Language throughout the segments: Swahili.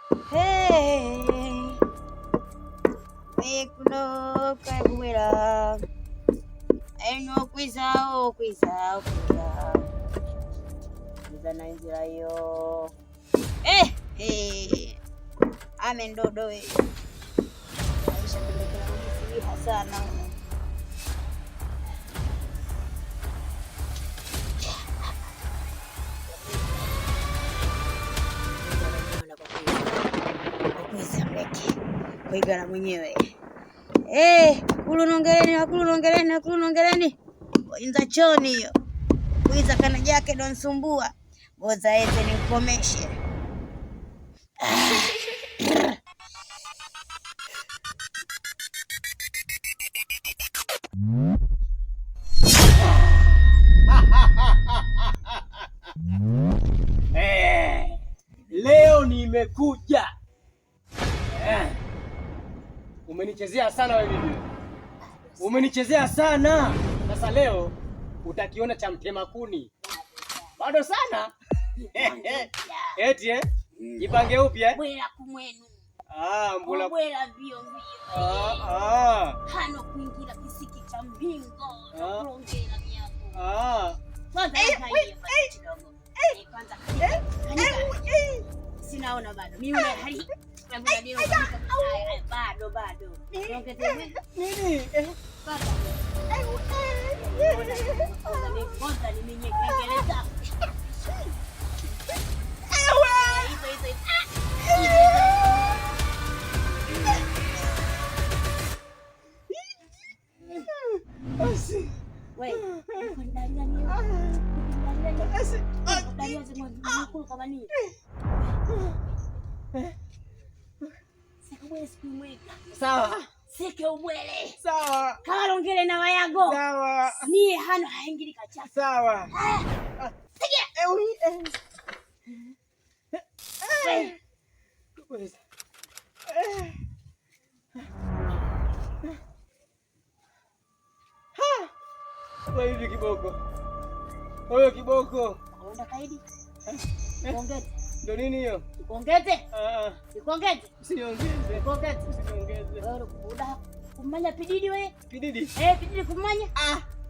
Hey, kuno kaibwera. Eno kwizao kwiza na inzira yo. Ame ndodo we. Aisha pendekela mjisiha sana. Kuigana mwenyewe. Kulunongeleni. Inza choni hiyo. Kuiza kana jake ndo nsumbua. Goza ete nikomeshe. Leo nimekuja. Umenichezea sana wewe bibi. Umenichezea sana. Sasa leo utakiona cha mtema kuni. Bado sana. Eti jipange upya. Bwela kumwenu. Mbula. Bwela mbio. Hano kuingira kisiki cha mbingo. Kuongea miako. Kwanza kidogo. Kwanza sinaona bado. Mimi una hali bado. Nini? Kwanza ni mwenye Kiingereza. Sawa. Sike ubwele. Sawa. Kama longele na wayago. Sawa. Ni hano haingili kachafu. Sawa. Sikia. Wewe kiboko. Wewe kiboko. Onda kaidi. Kuongeze. Ndio nini hiyo? Kuongeze? Kuongeze? Usiongeze. Kuongeze. Usiongeze. Wewe kuda kumanya pididi wewe? Pididi? Pididi kumanya?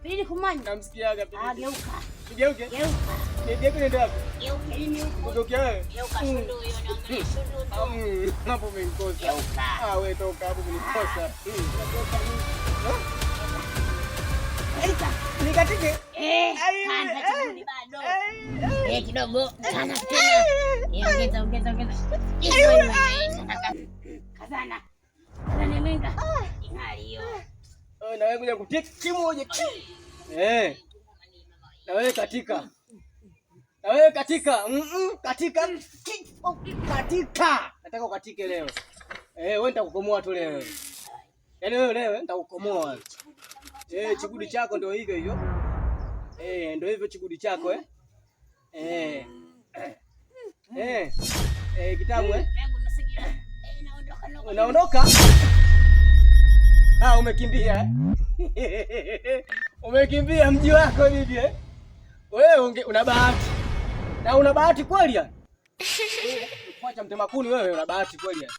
Pididi kumanya. Namsikiaga pididi. Geuka. Geuke? Geuka. Geuke ndio hapo. Geuka ini huko. Geuka wewe? Geuka shundu hiyo naangalia shundu. Hapo umenikosa. Geuka. Wewe toka hapo umenikosa. Nikatike? Kanda chukuni bado. Kidogo. Kana tena. Ongeza. Kazana. Kazana menga. Ingali hiyo. Na wewe kuja kutiki kimoja. Na wewe katika. Katika. Nataka ukatike leo. Wewe nitakukomoa tu leo. Yaani wewe leo nitakukomoa. Chigudi chako ndio hivyo. Ndio hivyo chigudi chako kitabu Unaondoka? Umekimbia. Umekimbia mji wako bibi Wewe una bahati. Na una bahati kweli ya? Kuacha mtema kuni wewe una bahati kweli ya?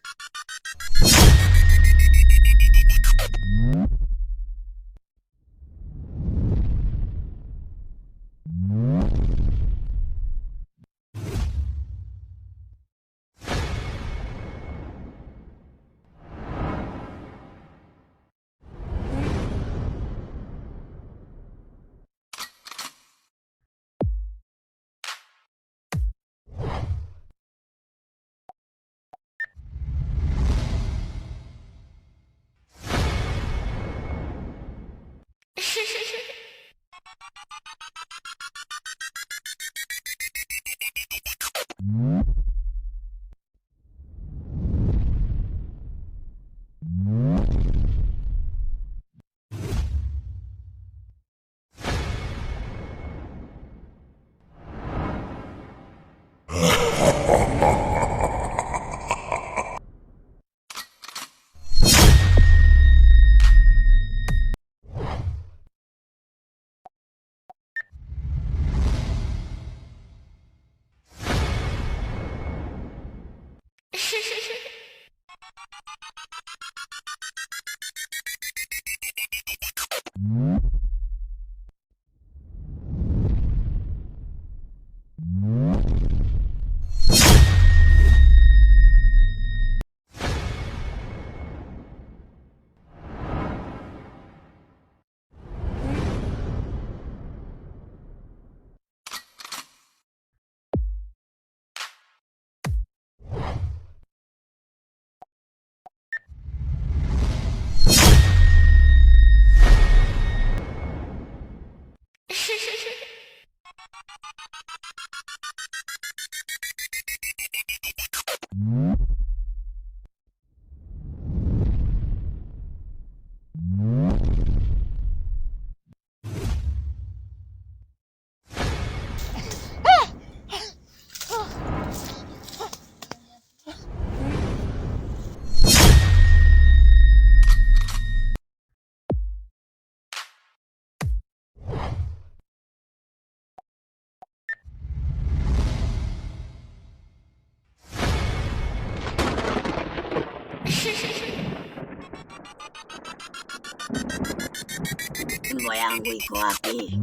yangu iko wapi?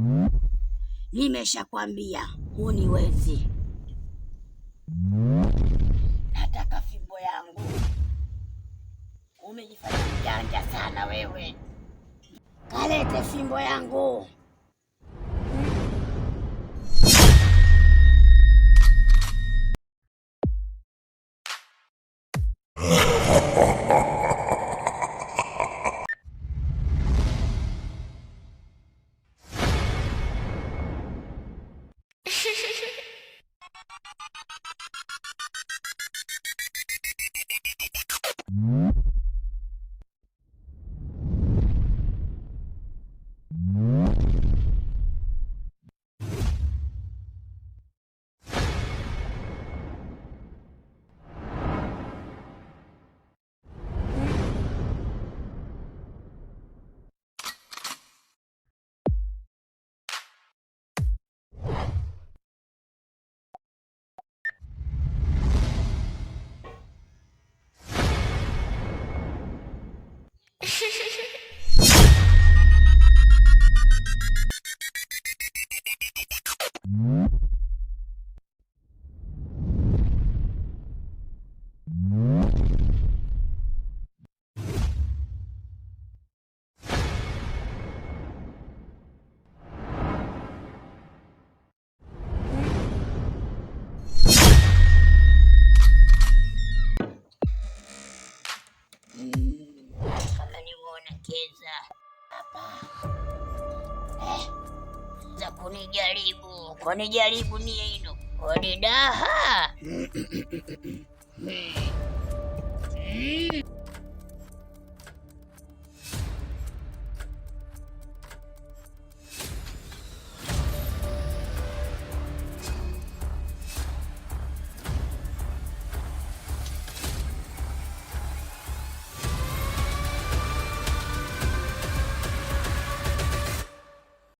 Nimeshakwambia huniwezi. Nataka fimbo yangu. Umejifanya mjanja sana wewe. Kalete fimbo yangu. Kama nimeona keza hapa za kunijaribu ni ino kunidaha.